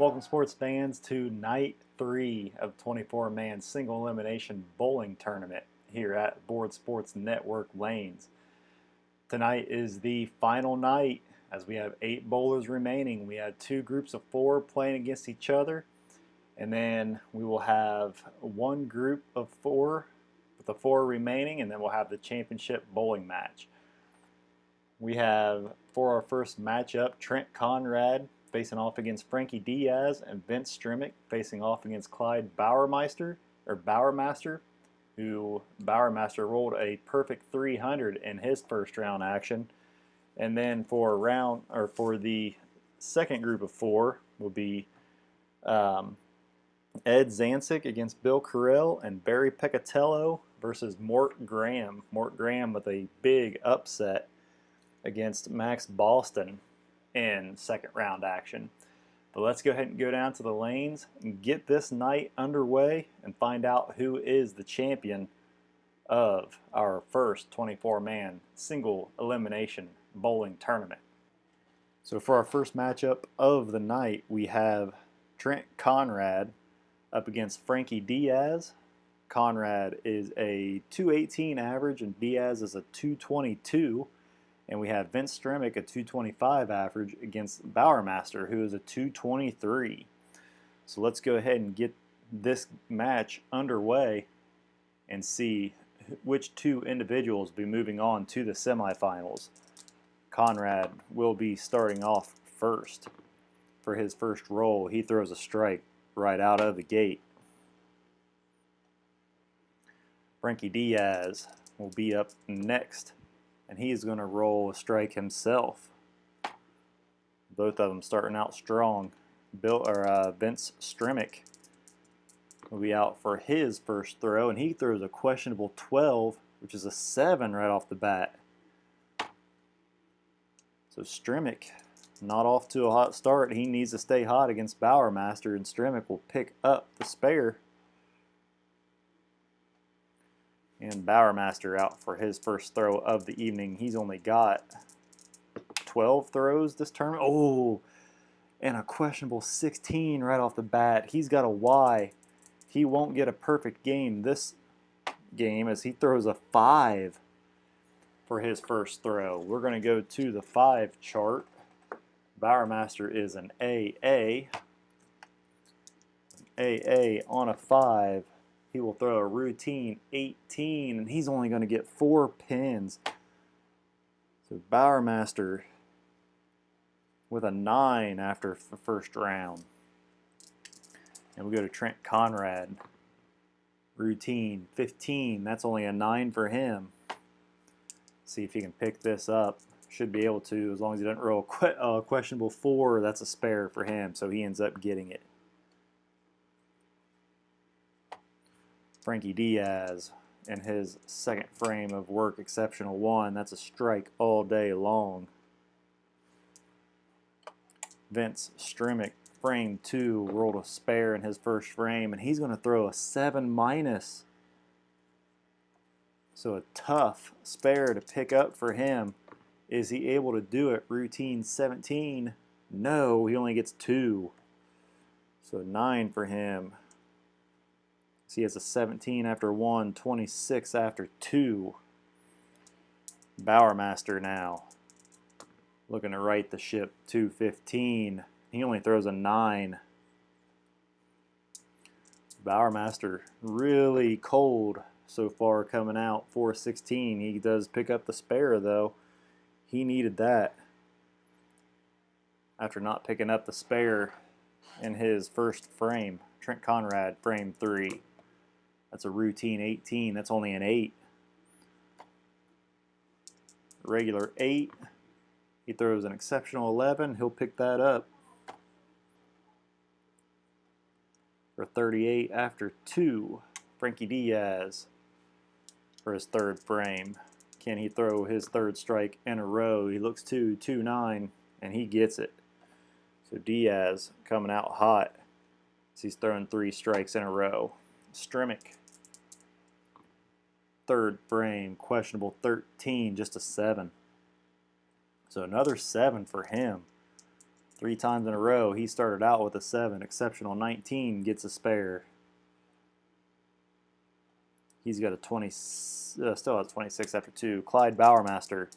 Welcome, sports fans, to night 3 of 24-man single elimination bowling tournament here at Board Sports Network Lanes. Tonight is the final night as we have 8 bowlers remaining. We have 2 groups of 4 playing against each other, and then we will have 1 group of 4 with the 4 remaining, and then we'll have the championship bowling match. We have, for our first matchup, Trent Conrad facing off against Frankie Diaz and Vince Strimick facing off against Clyde Bowermaster, who Bowermaster rolled a perfect 300 in his first round action. And then for the second group of 4 will be Ed Zancic against Bill Carell and Barry Peccatello versus Mort Graham. Mort Graham with a big upset against Max Boston in second round action. But let's go ahead and go down to the lanes and get this night underway and find out who is the champion of our first 24-man single elimination bowling tournament. So for our first matchup of the night, we have Trent Conrad up against Frankie Diaz. Conrad is a 218 average and Diaz is a 222. And we have Vince Strimick, a 225 average, against Bowermaster, who is a 223. So let's go ahead and get this match underway and see which 2 individuals will be moving on to the semifinals. Conrad will be starting off first. For his first roll, he throws a strike right out of the gate. Frankie Diaz will be up next, and he's going to roll a strike himself. Both of them starting out strong. Vince Strimick will be out for his first throw, and he throws a questionable 12, which is a 7 right off the bat. So Strimick not off to a hot start. He needs to stay hot against Bowermaster, and Strimick will pick up the spare. And Bowermaster out for his first throw of the evening. He's only got 12 throws this tournament. Oh, and a questionable 16 right off the bat. He's got a Y. He won't get a perfect game this game as he throws a 5 for his first throw. We're going to go to the 5 chart. Bowermaster is an AA. AA on a 5. He will throw a routine 18, and he's only going to get 4 pins. So Bowermaster with a 9 after the first round. And we go to Trent Conrad. Routine 15. That's only a 9 for him. See if he can pick this up. Should be able to, as long as he doesn't roll a questionable 4. That's a spare for him, so he ends up getting it. Frankie Diaz in his second frame of work, exceptional 1. That's a strike all day long. Vince Strimick, frame 2, rolled a spare in his first frame, and he's going to throw a 7-. So a tough spare to pick up for him. Is he able to do it? Routine 17. No, he only gets 2. So 9 for him. So he has a 17 after 1, 26 after 2. Bowermaster now looking to right the ship, 215. He only throws a 9. Bowermaster really cold so far coming out, 416. He does pick up the spare though. He needed that after not picking up the spare in his first frame. Trent Conrad, frame 3. That's a routine 18. That's only an 8. Regular 8. He throws an exceptional 11. He'll pick that up for 38 after 2. Frankie Diaz for his third frame. Can he throw his third strike in a row? He looks 2-9, and he gets it. So Diaz coming out hot as he's throwing 3 strikes in a row. Strimick, third frame, questionable 13, just a 7. So another 7 for him. 3 times in a row. He started out with a 7. Exceptional 19 gets a spare. He's got a 20, still has 26 after 2. Clyde Bower-Master.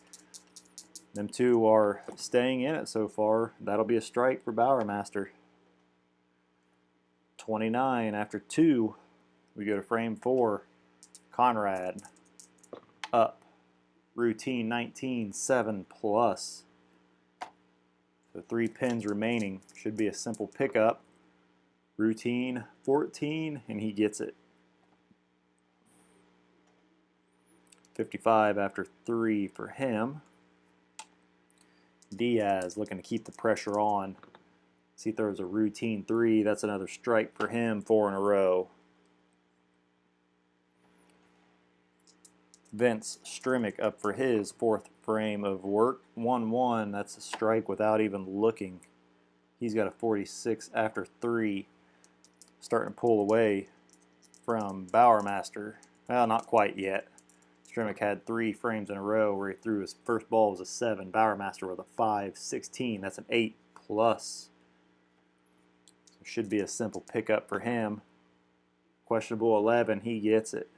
Them two are staying in it so far. That'll be a strike for Bower-Master. 29 after 2. We go to frame 4. Conrad. Up. Routine 19, 7 plus. So 3 pins remaining. Should be a simple pickup. Routine 14, and he gets it. 55 after 3 for him. Diaz looking to keep the pressure on. As he throws a routine 3. That's another strike for him, 4 in a row. Vince Strimick up for his 4th frame of work. 1-1. That's a strike without even looking. He's got a 46 after 3. Starting to pull away from Bower-Master. Well, not quite yet. Strimick had 3 frames in a row where he threw his first ball was a 7. Bower-Master with a 5, 16. That's an 8 plus. So should be a simple pickup for him. Questionable 11. He gets it.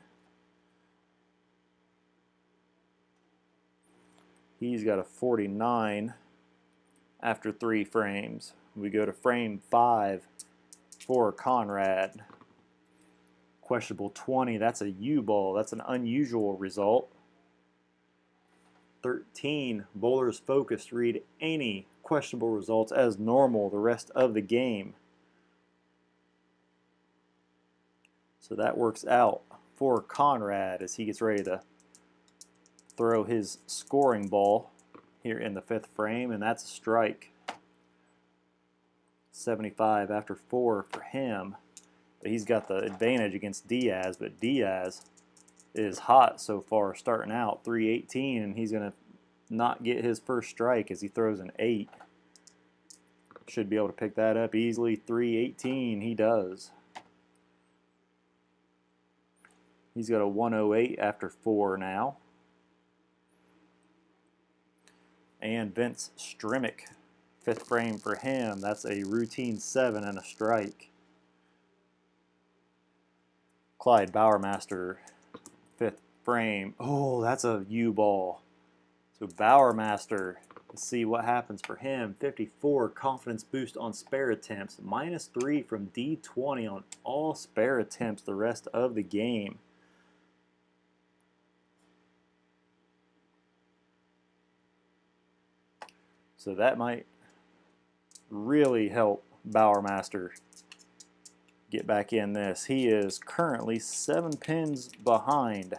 He's got a 49 after 3 frames. We go to frame 5 for Conrad. Questionable 20. That's a U-ball. That's an unusual result. 13. Bowlers focused read any questionable results as normal the rest of the game. So that works out for Conrad as he gets ready to throw his scoring ball here in the 5th frame, and that's a strike. 75 after 4 for him. But he's got the advantage against Diaz, but Diaz is hot so far starting out. 318, and he's going to not get his first strike as he throws an 8. Should be able to pick that up easily. 318, he does. He's got a 108 after 4 now. And Vince Strimick, 5th frame for him. That's a routine 7 and a strike. Clyde Bower-Master, 5th frame. Oh, that's a U-ball. So Bower-Master, let's see what happens for him. 54 confidence boost on spare attempts. -3 from D20 on all spare attempts the rest of the game. So that might really help Bower-Master get back in this. He is currently 7 pins behind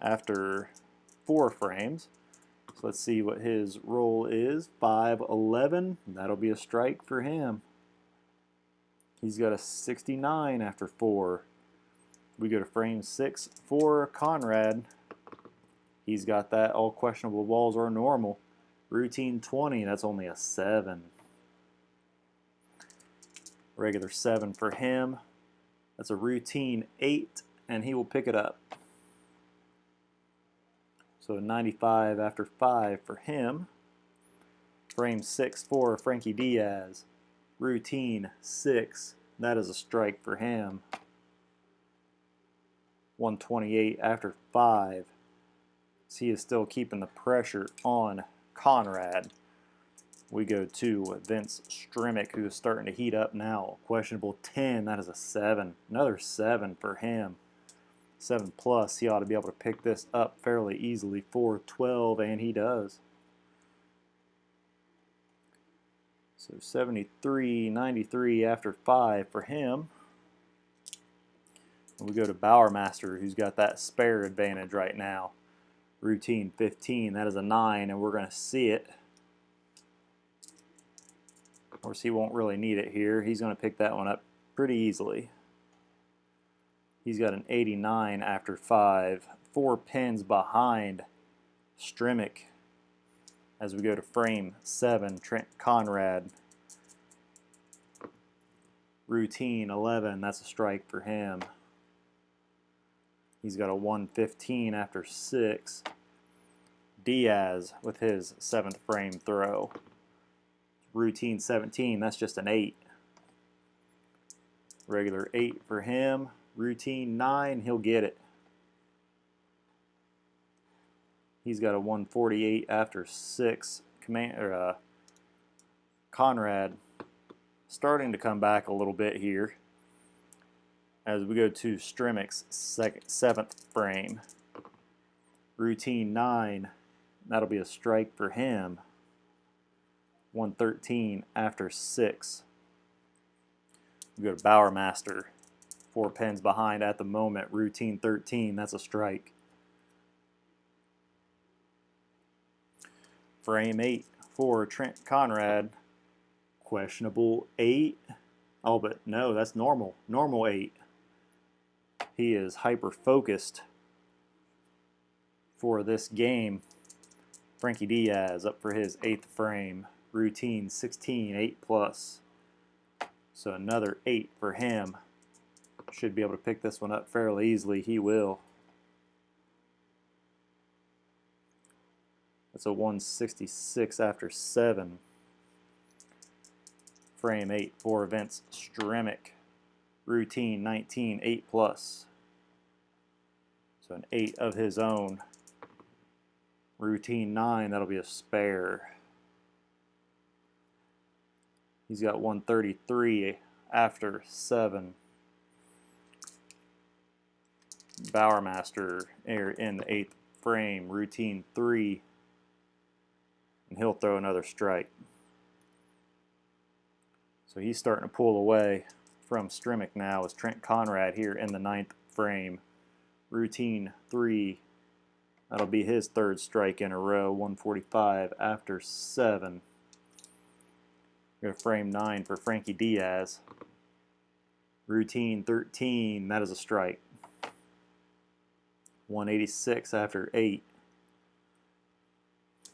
after 4 frames. So let's see what his roll is. 5-11. That'll be a strike for him. He's got a 69 after 4. We go to frame 6 for Conrad. He's got that. All questionable balls are normal. Routine 20, that's only a 7. Regular 7 for him. That's a routine 8, and he will pick it up. So 95 after 5 for him. Frame 6 for Frankie Diaz. Routine 6, that is a strike for him. 128 after 5. So he is still keeping the pressure on Conrad. We go to Vince Strimick, who is starting to heat up now. Questionable 10, that is a 7. Another 7 for him. 7 plus, he ought to be able to pick this up fairly easily for 12, and he does. So 73, 93 after 5 for him. And we go to Bower-Master, who's got that spare advantage right now. Routine 15, that is a 9, and we're going to see it. Of course, he won't really need it here. He's going to pick that one up pretty easily. He's got an 89 after 5. 4 pins behind Strimick. As we go to frame 7, Trent Conrad. Routine 11, that's a strike for him. He's got a 115 after 6. Diaz with his 7th frame throw. Routine 17, that's just an 8. Regular 8 for him. Routine 9, he'll get it. He's got a 148 after 6. Conrad starting to come back a little bit here as we go to Stremek's 7th frame. Routine 9, that'll be a strike for him. 113 after 6. We go to Bowl-O-Rama, 4 pins behind at the moment. Routine 13, that's a strike. Frame 8 for Trent Conrad. Questionable 8. Oh, but no, that's normal. Normal 8. He is hyper-focused for this game. Frankie Diaz up for his 8th frame. Routine 16, 8 plus. So another 8 for him. Should be able to pick this one up fairly easily. He will. That's a 166 after 7. Frame 8 for Vince Stremek. Routine 19, 8 plus. So an 8 of his own. Routine 9, that'll be a spare. He's got 133 after 7. Bowl-O-Rama in the 8th frame. Routine 3. And he'll throw another strike. So he's starting to pull away from Stremek now as Trent Conrad here in the 9th frame. Routine 3. That'll be his 3rd strike in a row. 145 after 7. Go to frame 9 for Frankie Diaz. Routine 13. That is a strike. 186 after 8.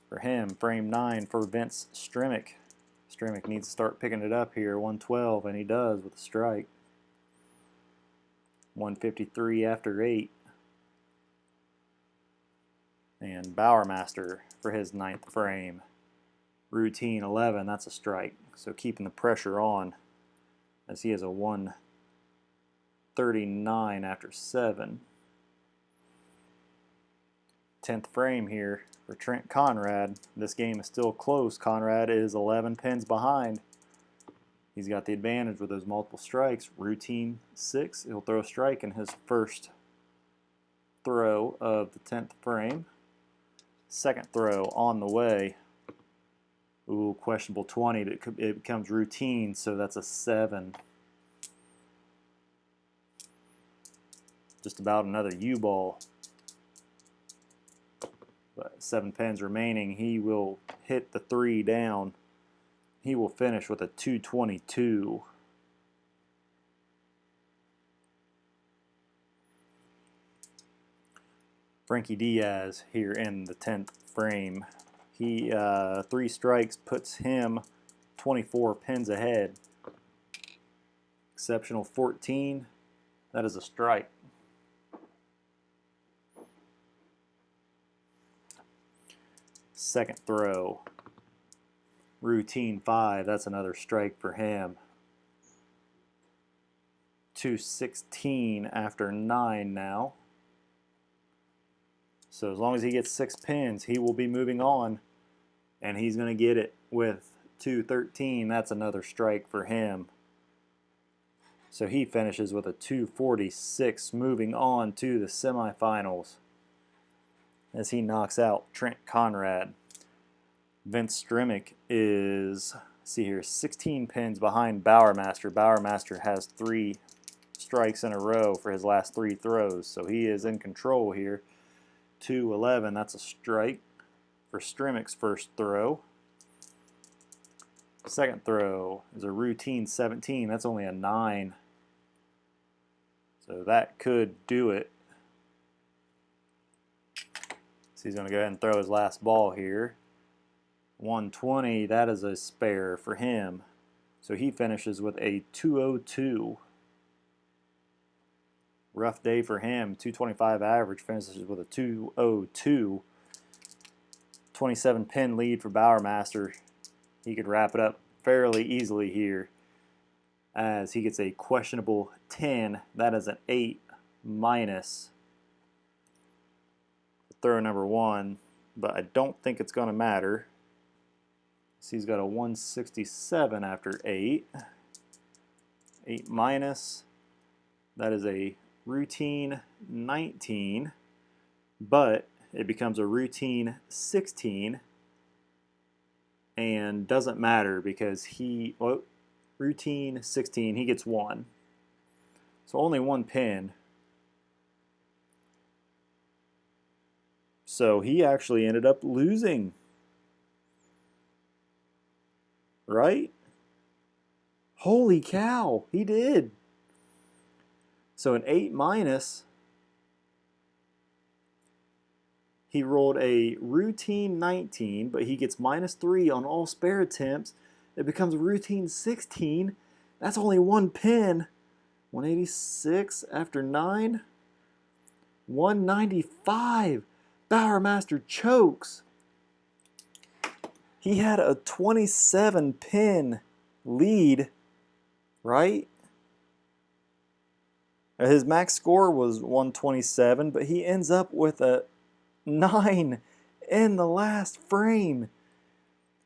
For him, frame 9 for Vince Stremek. Stremek needs to start picking it up here. 112, and he does with a strike. 153 after 8. And Bowl-O-Rama for his 9th frame. Routine 11, that's a strike. So keeping the pressure on as he has a 139 after 7. 10th frame here for Trent Conrad. This game is still close. Conrad is 11 pins behind. He's got the advantage with those multiple strikes. Routine 6, he'll throw a strike in his first throw of the 10th frame. Second throw on the way. Ooh, questionable 20, but it becomes routine, so that's a 7. Just about another U-ball. But 7 pins remaining. He will hit the 3 down. He will finish with a 222. Frankie Diaz here in the 10th frame. He 3 strikes puts him 24 pins ahead. Exceptional 14. That is a strike. Second throw. Routine 5. That's another strike for him. 216 after 9 now. So as long as he gets 6 pins, he will be moving on. And he's going to get it with 213. That's another strike for him. So he finishes with a 246, moving on to the semifinals as he knocks out Trent Conrad. Vince Stremek is, see here, 16 pins behind Bowl-O-Rama. Bowl-O-Rama has 3 strikes in a row for his last 3 throws, so he is in control here. 211, that's a strike for Stremek's first throw. Second throw is a routine 17. That's only a 9. So that could do it. So he's going to go ahead and throw his last ball here. 120, that is a spare for him. So he finishes with a 202. Rough day for him. 225 average, finishes with a 202. 27 pin lead for Bowl-O-Rama. He could wrap it up fairly easily here, as he gets a questionable 10. That is an 8 minus throw number 1, but I don't think it's going to matter. So he's got a 167 after 8. 8 minus, that is a routine 19, but it becomes a routine 16 and doesn't matter because routine 16, he gets 1. So only 1 pin. So he actually ended up losing. Right? Holy cow, he did. So an 8 minus, he rolled a routine 19, but he gets -3 on all spare attempts. It becomes a routine 16. That's only 1 pin. 186 after 9. 195. Bowl-O-Rama chokes. He had a 27 pin lead, right? His max score was 127, but he ends up with a 9 in the last frame.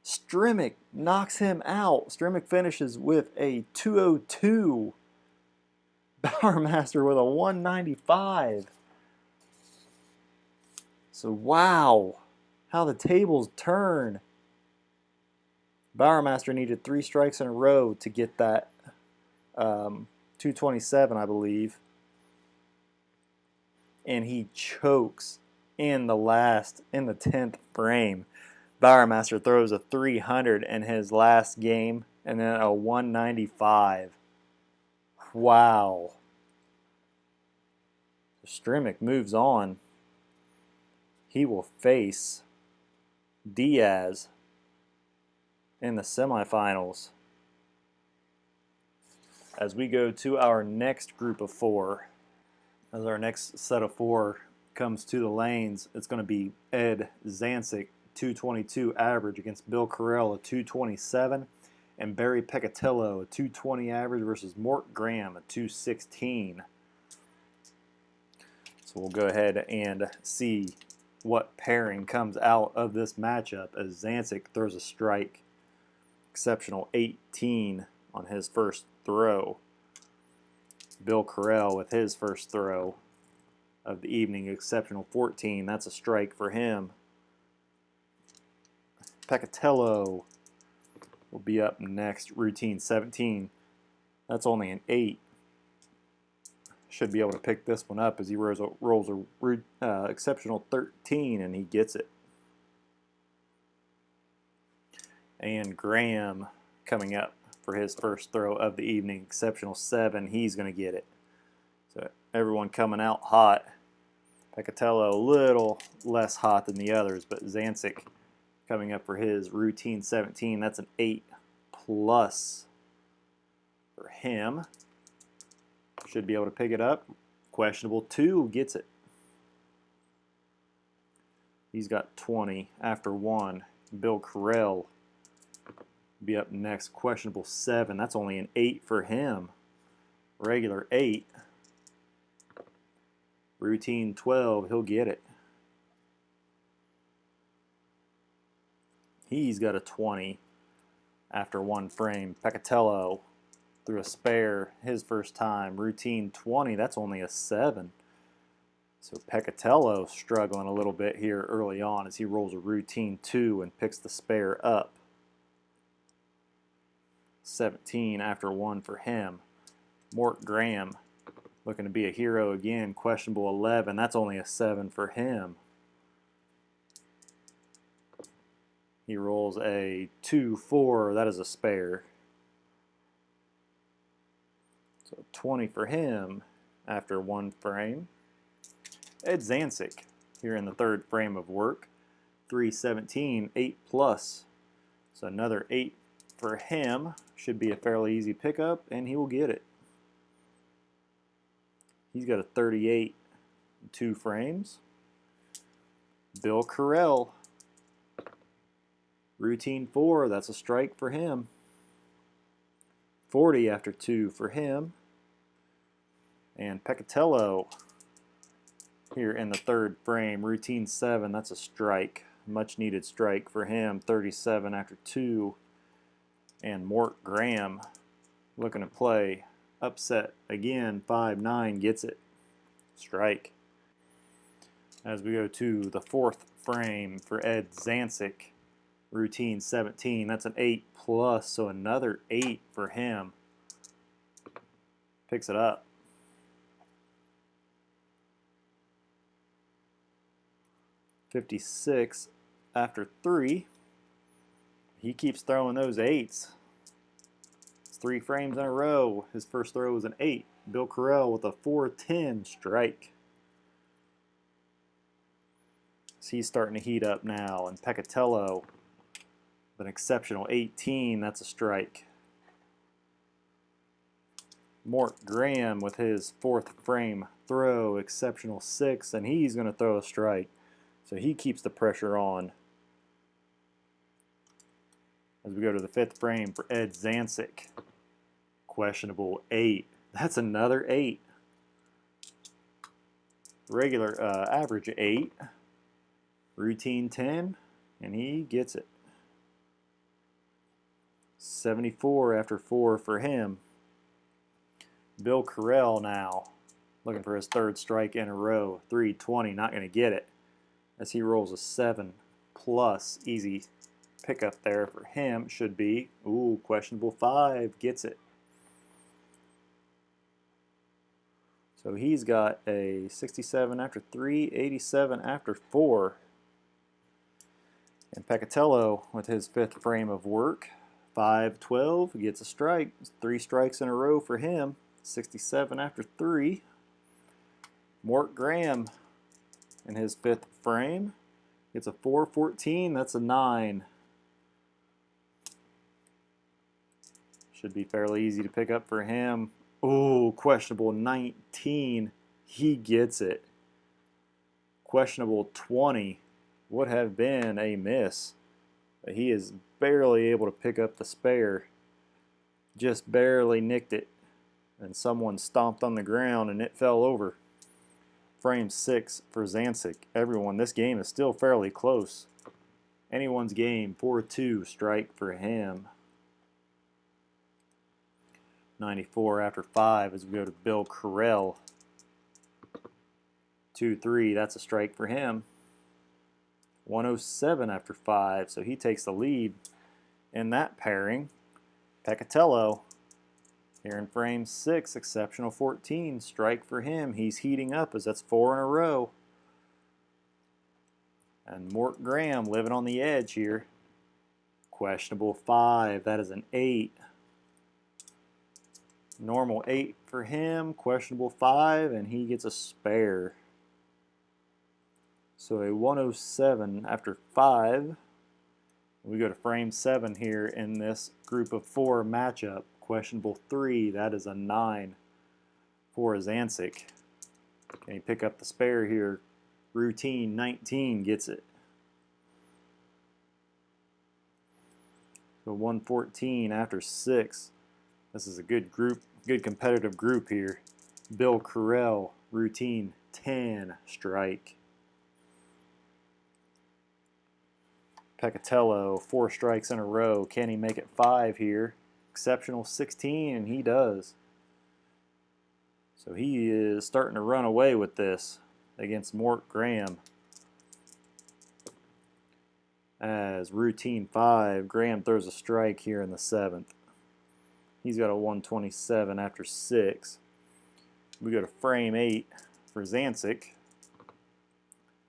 Strimick knocks him out. Strimick finishes with a 202. Bowl-O-Rama with a 195. So wow, how the tables turn. Bowl-O-Rama needed 3 strikes in a row to get that 227, I believe. And he chokes in the 10th frame. Bowl-O-Rama throws a 300 in his last game and then a 195. Wow. Strimick moves on. He will face Diaz in the semifinals as we go to our next group of 4. As our next set of 4 comes to the lanes, it's going to be Ed Zancic, 222 average against Bill Carell, a 227, and Barry Peccatello, a 220 average versus Mort Graham, a 216. So we'll go ahead and see what pairing comes out of this matchup as Zancic throws a strike. Exceptional 18 on his first throw. Bill Carell with his first throw of the evening, exceptional 14. That's a strike for him. Peccatello will be up next, routine 17. That's only an 8. Should be able to pick this one up as he rolls a exceptional 13, and he gets it. And Graham coming up for his first throw of the evening, exceptional 7. He's going to get it. So everyone coming out hot. Peccatello a little less hot than the others, but Zancic coming up for his routine 17. That's an 8 plus for him. Should be able to pick it up. Questionable 2 gets it. He's got 20 after 1. Bill Carell be up next. Questionable 7. That's only an 8 for him. Regular 8. Routine 12. He'll get it. He's got a 20 after 1 frame. Peccatello threw a spare his first time. Routine 20. That's only a 7. So Peccatello struggling a little bit here early on as he rolls a routine 2 and picks the spare up. 17 after 1 for him. Mort Graham looking to be a hero again. Questionable 11. That's only a 7 for him. He rolls a 2-4. That is a spare. So 20 for him after 1 frame. Ed Zancic here in the 3rd frame of work. 317, 8 plus. So another 8 for him. Should be a fairly easy pickup, and he will get it. He's got a 38 in 2 frames. Bill Carell. Routine 4, that's a strike for him. 40 after 2 for him. And Pecatello here in the third frame, routine 7, that's a strike. Much needed strike for him, 37 after 2. And Mort Graham looking to play. Upset again, 5-9, gets it. Strike. As we go to the fourth frame for Ed Zancic, routine 17, that's an 8 plus, so another 8 for him. Picks it up. $56 after 3. He keeps throwing those 8s. It's 3 frames in a row. His first throw was an 8. Bill Carell with a 4-10 strike. So he's starting to heat up now. And Pecatello with an exceptional 18. That's a strike. Mort Graham with his fourth frame throw, exceptional 6. And he's going to throw a strike. So he keeps the pressure on. As we go to the fifth frame for Ed Zancic, questionable 8. That's another 8. Regular average 8. Routine 10, and he gets it. 74 after 4 for him. Bill Carell now looking for his third strike in a row. 320, not going to get it. As he rolls a 7 plus, easy pickup there for him. Should be, ooh, questionable 5, gets it. So he's got a 67 after 3, 87 after 4. And Pecatello with his fifth frame of work, 5-12, gets a strike. 3 strikes in a row for him, 67 after 3. Mort Graham in his fifth frame gets a 4-14, that's a 9. Should be fairly easy to pick up for him. Oh, questionable 19, he gets it. Questionable 20 would have been a miss. But he is barely able to pick up the spare. Just barely nicked it. And someone stomped on the ground and it fell over. Frame 6 for Zancic. Everyone, this game is still fairly close. Anyone's game, 4-2 strike for him. 94 after 5 as we go to Bill Carell. 2-3, that's a strike for him. 107 after 5, so he takes the lead in that pairing. Pecatello here in frame 6, exceptional 14, strike for him. He's heating up as that's 4 in a row. And Mort Graham living on the edge here. Questionable 5, that is an 8. Normal 8 for him, questionable 5, and he gets a spare. So a 107 after 5. We go to frame 7 here in this group of 4 matchup. Questionable 3, that is a 9 for Zancic. Can he pick up the spare here? Routine 19 gets it. So 114 after 6. This is a good group, good competitive group here. Bill Carell, routine 10 strike. Pecatello, 4 strikes in a row. Can he make it 5 here? Exceptional 16, and he does. So he is starting to run away with this against Mort Graham. As routine 5, Graham throws a strike here in the 7th. He's got a 127 after 6. We go to frame 8 for Zancic.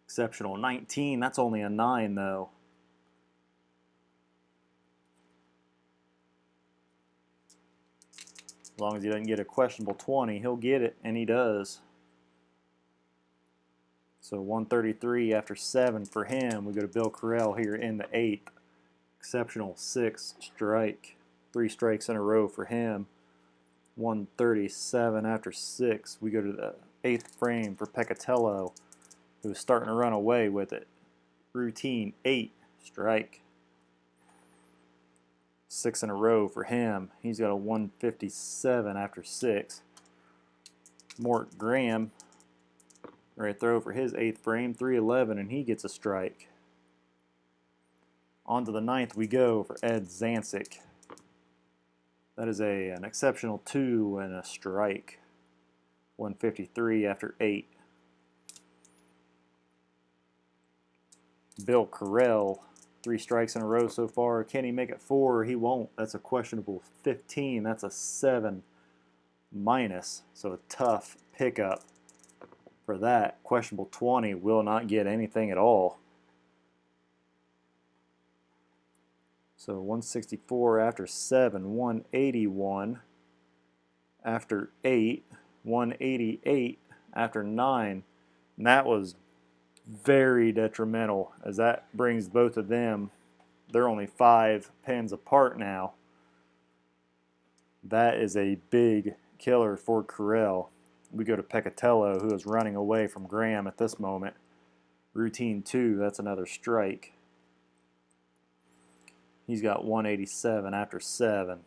Exceptional 19, that's only a 9 though. As long as he doesn't get a questionable 20, he'll get it, and he does. So 133 after 7 for him. We go to Bill Carell here in the 8th. Exceptional 6 strike. 3 strikes in a row for him. 137 after 6. We go to the 8th frame for Pecatello, who's starting to run away with it. Routine 8 strike. 6 in a row for him. He's got a 157 after 6. Mort Graham, right throw for his 8th frame, 311, and he gets a strike. On to the 9th we go for Ed Zancic. That is an exceptional 2 and a strike. 153 after 8. Bill Carell, 3 strikes in a row so far. Can he make it 4? He won't. That's a questionable 15. That's a 7 minus. So a tough pickup for that. Questionable 20. Will not get anything at all. So 164 after 7. 181 after 8. 188 after 9. And that was very detrimental, as that brings both of them, they're only 5 pins apart now. That is a big killer for Carell. We go to Peccatello, who is running away from Graham at this moment. Routine 2, that's another strike. He's got 187 after 7.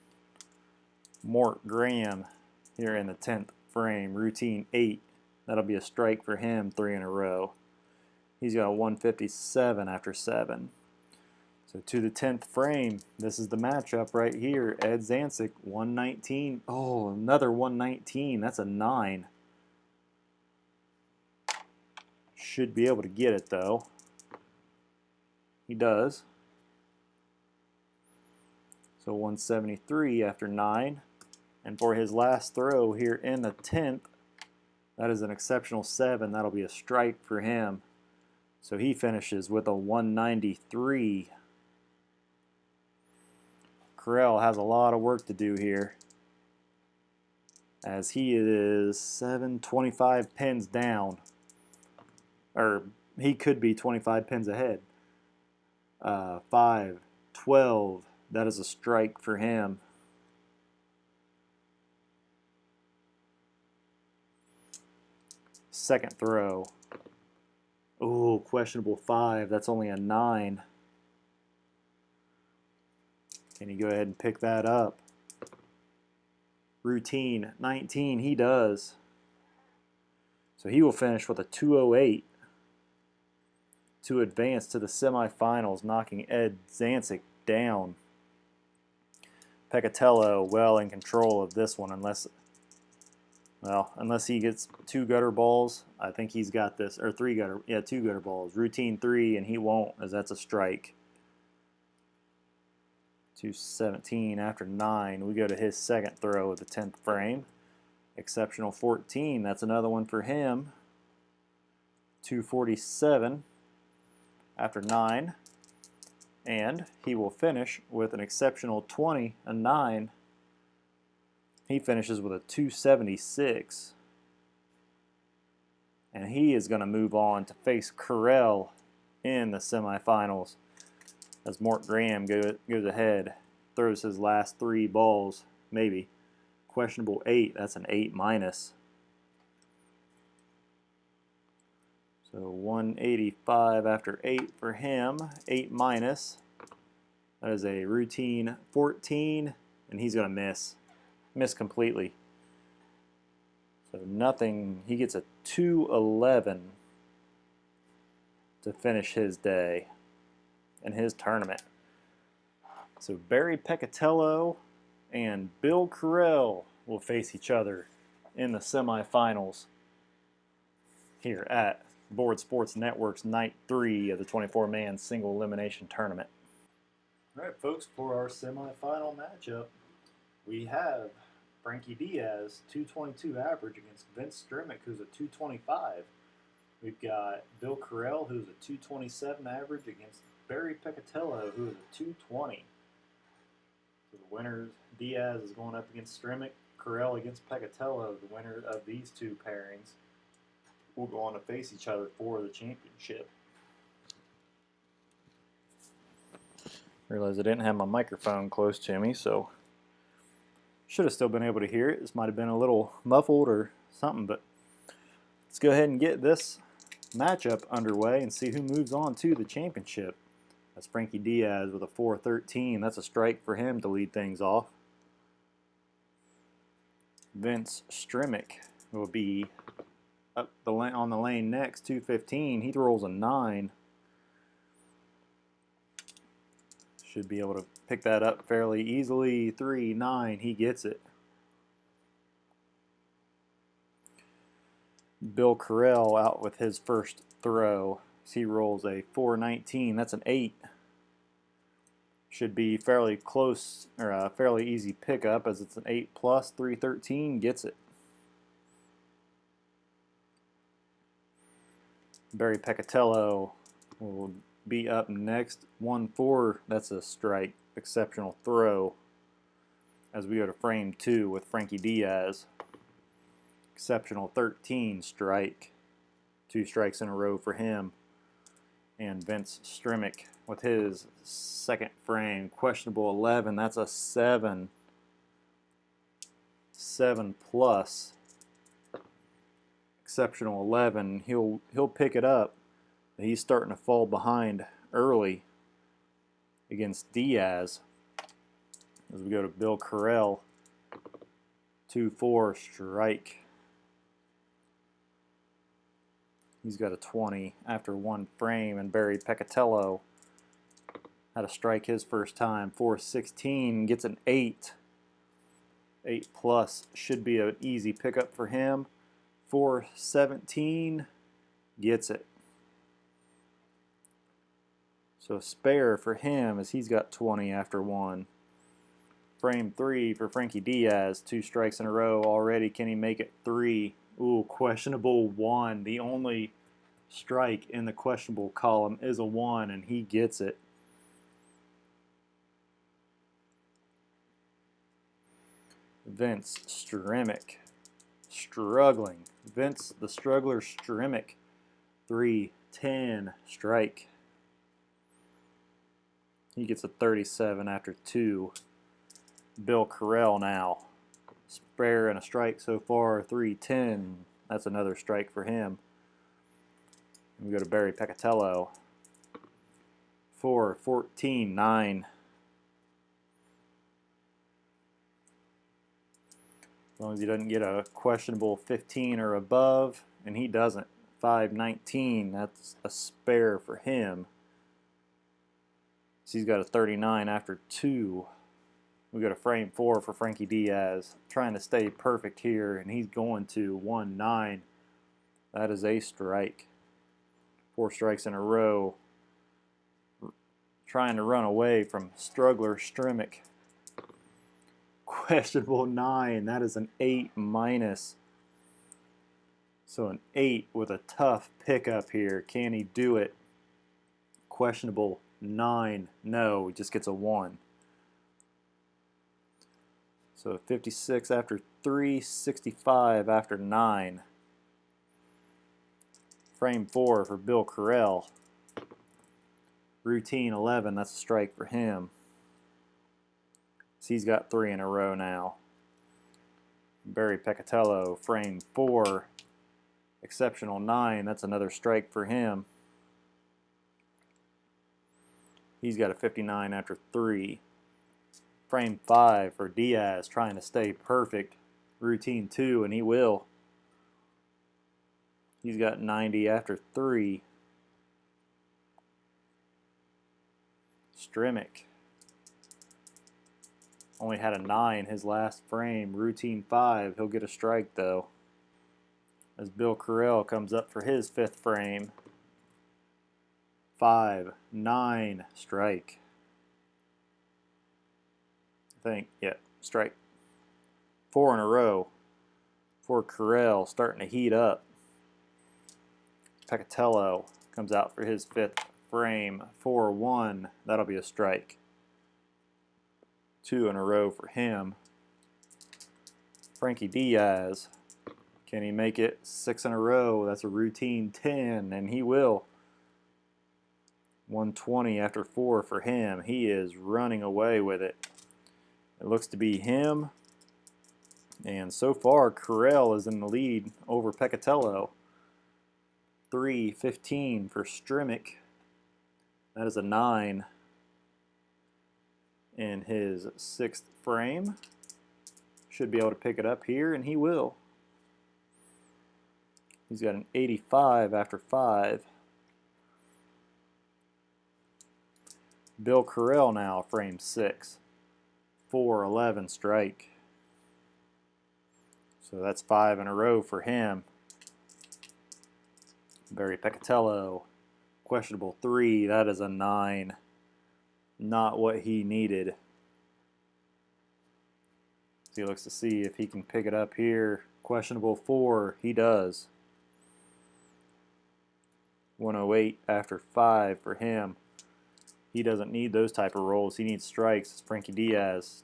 Mort Graham here in the 10th frame. Routine 8, that'll be a strike for him, 3 in a row. He's got a 157 after 7. So to the 10th frame, this is the matchup right here. Ed Zancic, 119. Oh, another 119. That's a 9. Should be able to get it, though. He does. So 173 after 9. And for his last throw here in the 10th, that is an exceptional 7. That'll be a strike for him. So he finishes with a 193. Carell has a lot of work to do here, as he is 25 pins down. Or he could be 25 pins ahead. 5, 12. That is a strike for him. Second throw. Oh, questionable 5. That's only a 9. Can he go ahead and pick that up? Routine 19. He does. So he will finish with a 208 to advance to the semifinals, knocking Ed Zancic down. Peccatello well in control of this one, unless he gets 2 gutter balls. I think he's got this, or 2 gutter balls. Routine 3, and he won't, as that's a strike. 217 after 9. We go to his second throw of the 10th frame. Exceptional 14. That's another one for him. 247 after 9. And he will finish with an exceptional 20, a 9. He finishes with a 276. And he is going to move on to face Carell in the semifinals, as Mort Graham goes ahead, throws his last 3 balls, maybe. Questionable 8, that's an 8 minus. So 185 after 8 for him, 8 minus. That is a routine 14, and he's going to miss. Miss completely. So nothing. He gets a 211 to finish his day in his tournament. So Barry Peccatello and Bill Carell will face each other in the semifinals here at Board Sports Network's Night 3 of the 24-man single elimination tournament. All right, folks, for our semifinal matchup, we have Frankie Diaz, 222 average, against Vince Strimick, who's a 225. We've got Bill Carell, who's a 227 average, against Barry Peccatello, who is a 220. So the winner, Diaz, is going up against Strimick. Carell against Peccatello. The winner of these 2 pairings will go on to face each other for the championship. Realized I didn't have my microphone close to me, so should have still been able to hear it. This might have been a little muffled or something, but let's go ahead and get this matchup underway and see who moves on to the championship. That's Frankie Diaz with a 4-13. That's a strike for him to lead things off. Vince Strimick will be up on the lane next, 215. He rolls a 9. Should be able to pick that up fairly easily. 3-9. He gets it. Bill Carell out with his first throw. He rolls a 4-19. That's an 8. Should be fairly close, or a fairly easy pickup, as it's an 8 plus. 3-13 gets it. Barry Peccatello will be up next. 1-4. That's a strike. Exceptional throw. As we go to frame 2 with Frankie Diaz. Exceptional 13 strike. 2 strikes in a row for him. And Vince Strimick with his second frame. Questionable 11. That's a 7. 7 plus. Exceptional 11. He'll pick it up. He's starting to fall behind early against Diaz. As we go to Bill Carell. 2-4 strike. He's got a 20 after 1 frame, and Barry Peccatello had a strike his first time. 4-16 gets an 8. 8 plus should be an easy pickup for him. 4-17 gets it. So spare for him as he's got 20 after 1. Frame 3 for Frankie Diaz. 2 strikes in a row already. Can he make it 3? Ooh, questionable 1. The only strike in the questionable column is a 1, and he gets it. Vince Strimick struggling. Vince the struggler Strimick. 3-10 strike. He gets a 37 after 2. Bill Carell now. Spare and a strike so far. 3-10. That's another strike for him. We go to Barry Peccatello. 4-14, 9. As long as he doesn't get a questionable 15 or above, and he doesn't. 5-19, that's a spare for him. So he's got a 39 after 2. We go to frame 4 for Frankie Diaz. Trying to stay perfect here, and he's going to 1-9. That is a strike. 4 strikes in a row. Trying to run away from struggler Strimick. Questionable 9. That is an 8 minus. So an 8 with a tough pickup here. Can he do it? Questionable 9. No, he just gets a 1. So 56 after 3, 65 after 9. Frame 4 for Bill Carell. Routine 11, that's a strike for him. So he's got 3 in a row now. Barry Peccatello, frame 4. Exceptional 9, that's another strike for him. He's got a 59 after 3. Frame 5 for Diaz, trying to stay perfect. Routine 2, and he will. He's got 90 after 3. Strimick only had a 9 his last frame. Routine 5, he'll get a strike though. As Bill Carell comes up for his 5th frame. 5-9 strike. I think, yeah, strike. 4 in a row for Carell, starting to heat up. Peccatello comes out for his 5th frame. 4-1, that'll be a strike. 2 in a row for him. Frankie Diaz, can he make it 6 in a row? That's a routine 10, and he will. 120 after 4 for him. He is running away with it. It looks to be him, and so far Carell is in the lead over Peccatello. 3-15 for Strimick. That is a 9 in his 6th frame. Should be able to pick it up here, and he will. He's got an 85 after 5. Bill Carell now, frame 6. 4-11 strike. So that's 5 in a row for him. Barry Peccatello, questionable 3. That is a 9. Not what he needed. So he looks to see if he can pick it up here. Questionable 4. He does. 108 after 5 for him. He doesn't need those type of rolls. He needs strikes. It's Frankie Diaz.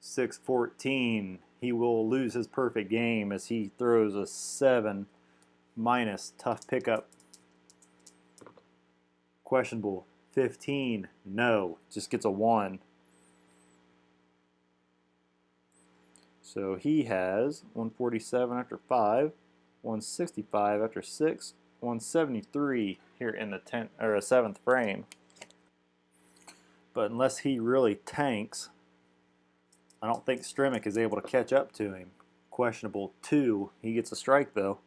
6-14. He will lose his perfect game as he throws a 7 minus. Tough pickup. Questionable 15. No. Just gets a 1. So he has 147 after 5, 165 after 6, 173 here in the 10th or 7th frame. But unless he really tanks, I don't think Stremick is able to catch up to him. Questionable 2. He gets a strike though.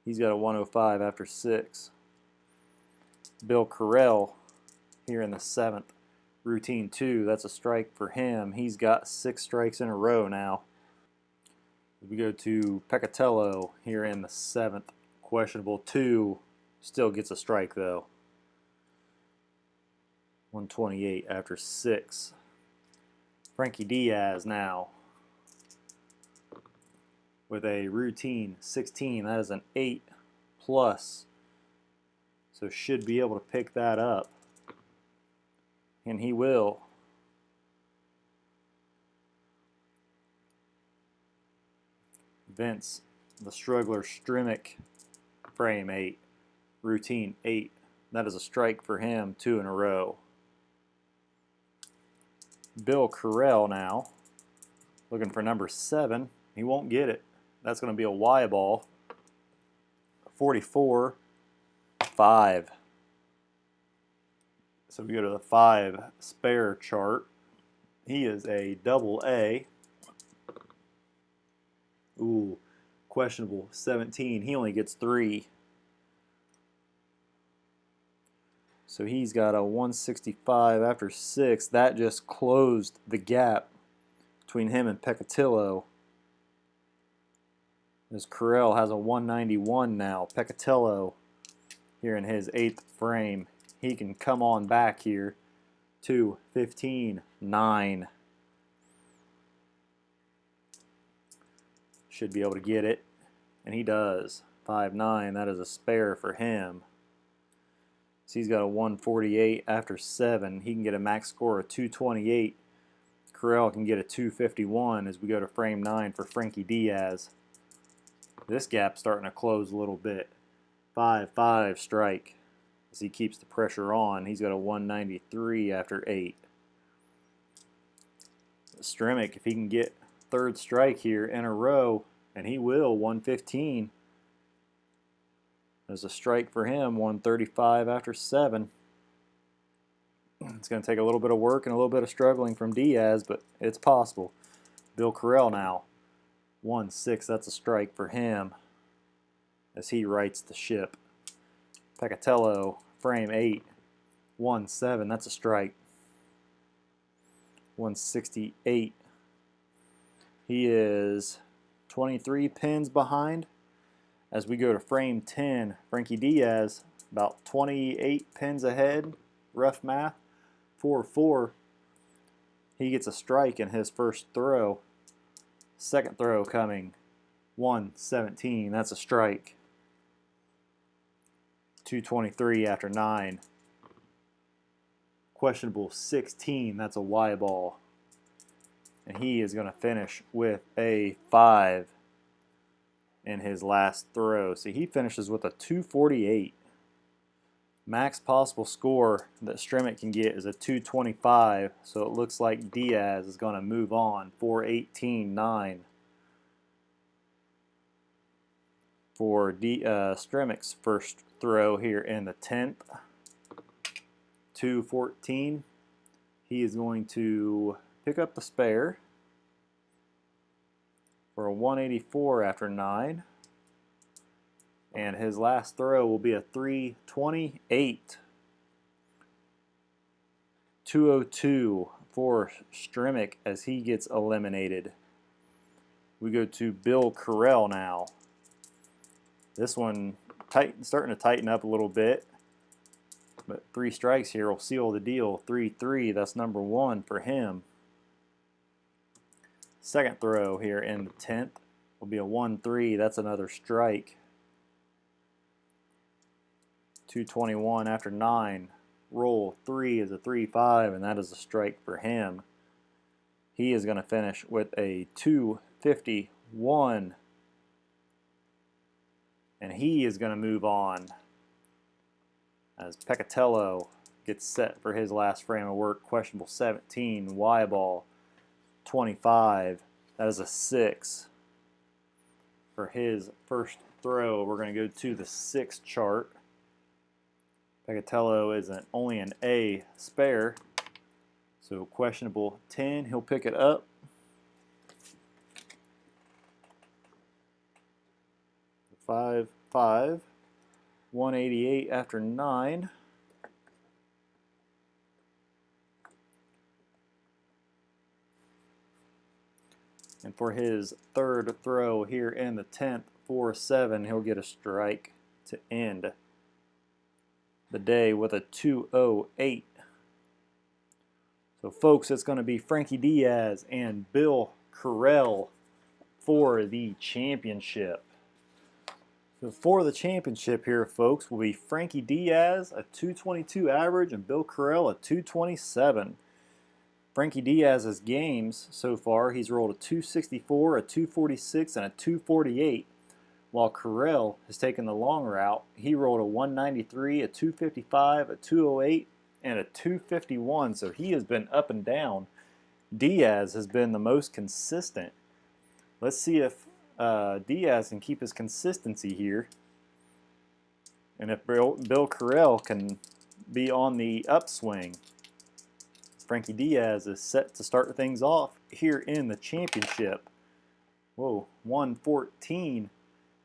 He's got a 105 after 6. Bill Carell here in the 7th. Routine 2. That's a strike for him. He's got 6 strikes in a row now. We go to Peccatello here in the 7th. Questionable 2. Still gets a strike though. 128 after 6. Frankie Diaz now with a routine 16. That is an 8 plus. So should be able to pick that up. And he will. Vince, the struggler Stremick, frame 8. Routine 8. That is a strike for him, 2 in a row. Bill Carell now, looking for number 7. He won't get it. That's going to be a Y ball. 44, 5. So we go to the 5 spare chart. He is a double A. Ooh, questionable 17. He only gets 3. So he's got a 165 after 6. That just closed the gap between him and Peccatello. As Carell has a 191 now. Peccatello here in his 8th frame. He can come on back here to 15, 9. Should be able to get it. And he does. 5-9. That is a spare for him. So he's got a 148 after 7. He can get a max score of 228. Carell can get a 251 as we go to frame 9 for Frankie Diaz. This gap's starting to close a little bit. 5-5 strike as he keeps the pressure on. He's got a 193 after 8. Stremick, if he can get 3rd strike here in a row, and he will, 115. There's a strike for him, 135 after 7. It's going to take a little bit of work and a little bit of struggling from Diaz, but it's possible. Bill Carell now, 1-6. That's a strike for him as he rights the ship. Peccatello, frame 8, 1-7. That's a strike. 168. He is 23 pins behind. As we go to frame 10, Frankie Diaz about 28 pins ahead. Rough math. 4-4. He gets a strike in his first throw. Second throw coming. 117. That's a strike. 223 after 9. Questionable 16. That's a Y ball. And he is going to finish with a 5 in his last throw. So he finishes with a 248. Max possible score that Stremick can get is a 225. So it looks like Diaz is going to move on. 418-9. For Stremek's first throw here in the 10th, 214. He is going to pick up the spare for a 184 after 9. And his last throw will be a 328. 202 for Stremek as he gets eliminated. We go to Bill Carell now. This one starting to tighten up a little bit. But 3 strikes here will seal the deal. 3-3, that's number 1 for him. Second throw here in the 10th will be a 1-3. That's another strike. 221 after 9. Roll 3 is a 3-5, and that is a strike for him. He is going to finish with a 251. And he is going to move on as Pecatello gets set for his last frame of work. Questionable 17, Y ball 25. That is a 6 for his first throw. We're going to go to the 6th chart. Pecatello is only an A spare, so questionable 10. He'll pick it up. Five, 188 after 9. And for his third throw here in the 10th, 4-7, he'll get a strike to end the day with a 208. So folks, it's going to be Frankie Diaz and Bill Carell for the championship. So for the championship here, folks, will be Frankie Diaz, a 222 average, and Bill Carell, a 227. Frankie Diaz's games so far, he's rolled a 264, a 246, and a 248. While Carell has taken the long route, he rolled a 193, a 255, a 208, and a 251. So he has been up and down. Diaz has been the most consistent. Let's see if Diaz can keep his consistency here, and if Bill Carell can be on the upswing. Frankie Diaz is set to start things off here in the championship. Whoa, 114.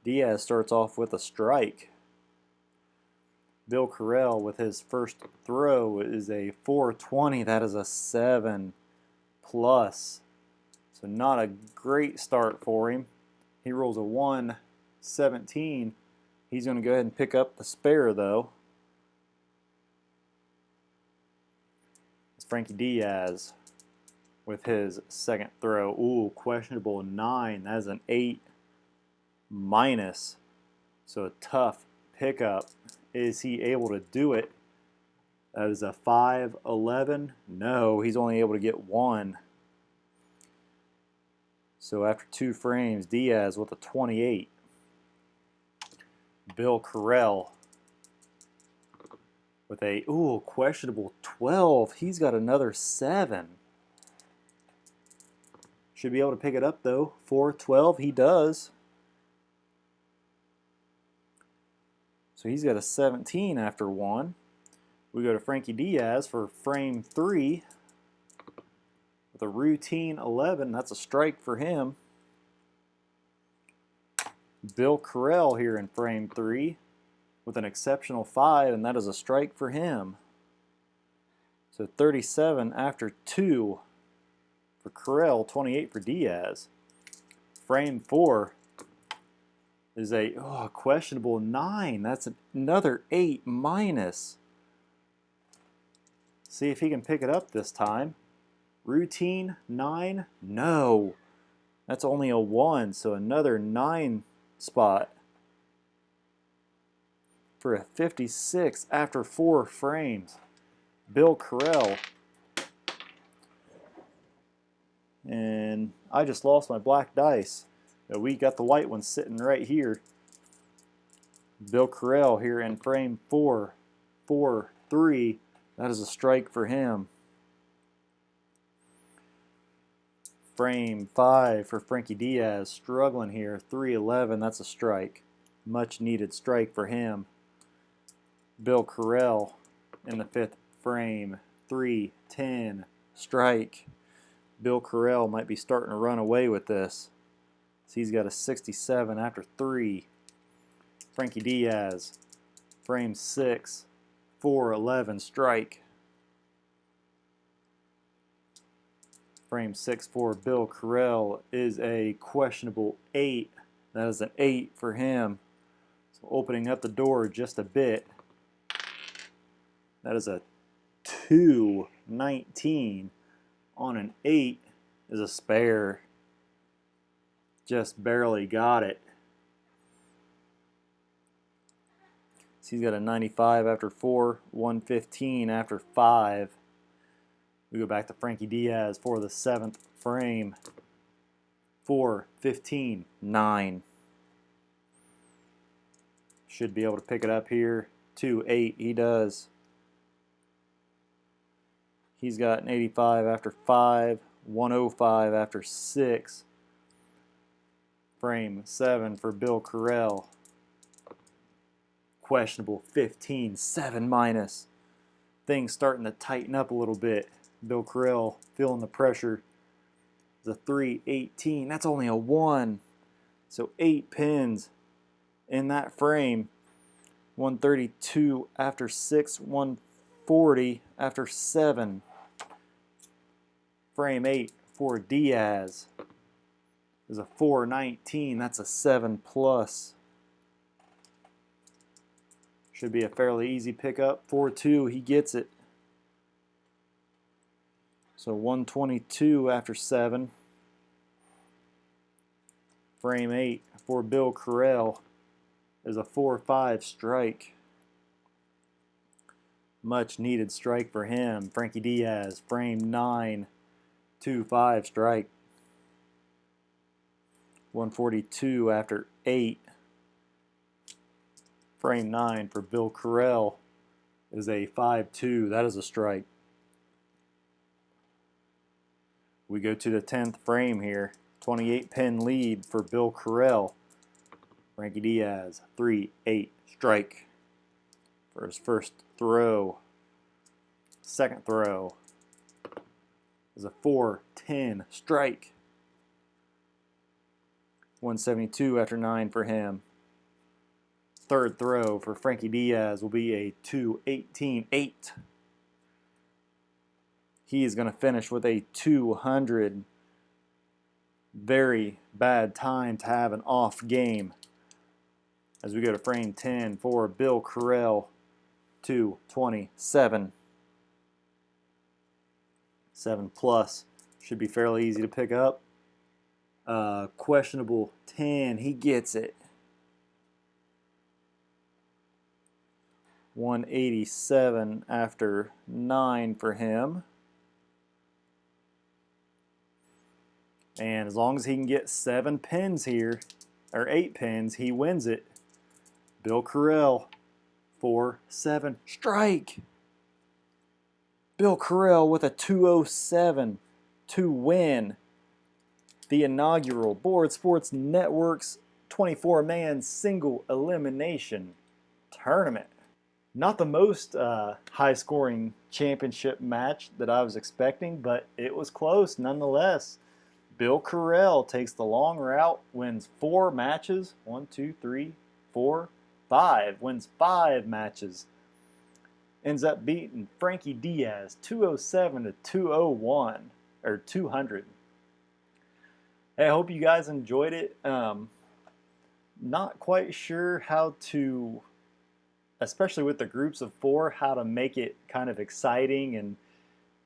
Diaz starts off with a strike. Bill Carell with his first throw is a 420. That is a 7+. So not a great start for him. He rolls a 117. He's going to go ahead and pick up the spare though. It's Frankie Diaz with his second throw. Ooh, questionable 9. That is an 8-. So a tough pickup. Is he able to do it? That is a 5-11. No, he's only able to get 1. So after 2 frames, Diaz with a 28. Bill Carell with a questionable 12. He's got another 7. Should be able to pick it up though. 4-12, he does. So he's got a 17 after 1. We go to Frankie Diaz for frame 3 with a routine 11. That's a strike for him. Bill Carell here in frame 3 with an exceptional 5, and that is a strike for him. So 37 after 2 for Carell, 28 for Diaz. Frame 4 is a questionable 9. That's another 8-. See if he can pick it up this time. Routine 9. No. That's only a 1, so another 9 spot for a 56 after 4 frames. Bill Carell. And I just lost my black dice. We got the white one sitting right here. Bill Carell here in frame 4, 4-3. That is a strike for him. Frame 5 for Frankie Diaz, struggling here, 3-11. That's a strike. Much needed strike for him. Bill Carell in the 5th frame. 3-10 strike. Bill Carell might be starting to run away with this. So he's got a 67 after 3. Frankie Diaz, frame 6, 4-11 strike. Frame 6 for Bill Carell is a questionable 8. That is an 8 for him. So opening up the door just a bit. That is a 2-19 on an 8 is a spare. Just barely got it. So he's got a 95 after 4, 115 after 5. We go back to Frankie Diaz for the 7th frame. 4-15, 9. Should be able to pick it up here. 2-8, he does. He's got an 85 after 5, 105 after 6. Frame 7 for Bill Carell. Questionable 15, 7 minus. Things starting to tighten up a little bit. Bill Carell feeling the pressure. It's a 3-18. That's only a 1. So 8 pins in that frame. 132 after 6, 140 after 7. Frame 8 for Diaz is a 4-19. That's a 7 plus. Should be a fairly easy pickup. 4-2, he gets it. So 122 after 7. Frame 8 for Bill Carell is a 4-5 strike. Much needed strike for him. Frankie Diaz, frame 9, 2-5 strike. 142 after 8. Frame 9 for Bill Carell is a 5-2. That is a strike. We go to the 10th frame here. 28 pin lead for Bill Carell. Frankie Diaz, 3-8 strike for his first throw. Second throw is a 4-10 strike. 172 after 9 for him. Third throw for Frankie Diaz will be a 2-18-8. He is going to finish with a 200. Very bad time to have an off game. As we go to frame 10 for Bill Carell, 2-27. 7 plus. Should be fairly easy to pick up. Questionable 10. He gets it. 187 after 9 for him. And as long as he can get 7 pins here, or 8 pins, he wins it. Bill Carell, 4-7 strike. Bill Carell with a 207 to win the inaugural Board Sports Network's 24-man single elimination tournament. Not the most high-scoring championship match that I was expecting, but it was close nonetheless. Bill Carell takes the long route, wins 4 matches. 1, 2, 3, 4, 5. Wins 5 matches. Ends up beating Frankie Diaz 207 to 201, or 200. Hey, I hope you guys enjoyed it. Not quite sure how to, especially with the groups of 4, how to make it kind of exciting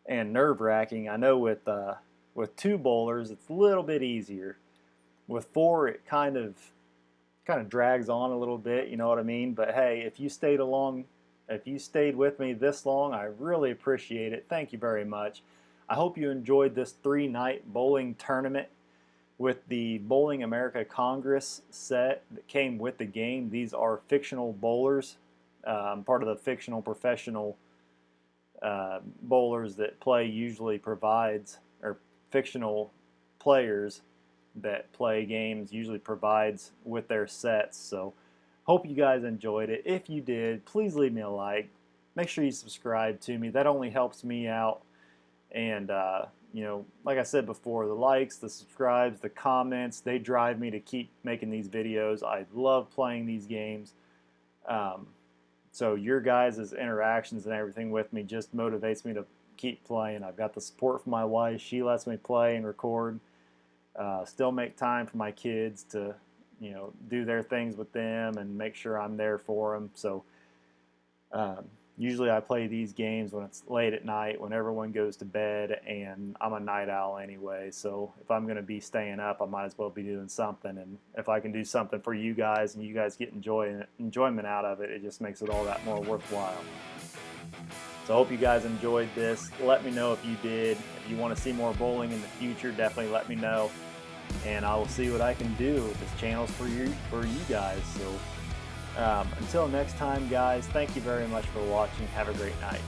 and nerve-wracking. I know with 2 bowlers, it's a little bit easier. With 4, it kind of drags on a little bit, you know what I mean? But hey, if you stayed with me this long, I really appreciate it. Thank you very much. I hope you enjoyed this 3-night bowling tournament with the Bowling America Congress set that came with the game. These are fictional bowlers, part of the fictional professional bowlers that play usually provides, or fictional players that play games usually provides with their sets. So Hope you guys enjoyed it. If you did, please leave me a like. Make sure you subscribe to me. That only helps me out. And, you know, like I said before, the likes, the subscribes, the comments, they drive me to keep making these videos. I love playing these games. So your guys' interactions and everything with me just motivates me to keep playing. I've got the support from my wife. She lets me play and record. Still make time for my kids to, you know, do their things with them and make sure I'm there for them. So usually I play these games when it's late at night, when everyone goes to bed, and I'm a night owl anyway. So if I'm going to be staying up, I might as well be doing something. And if I can do something for you guys and you guys get enjoyment out of it, it just makes it all that more worthwhile. So I hope you guys enjoyed this. Let me know if you did. If you want to see more bowling in the future, definitely let me know. And I will see what I can do. This channel's for you guys. So until next time, guys, thank you very much for watching. Have a great night.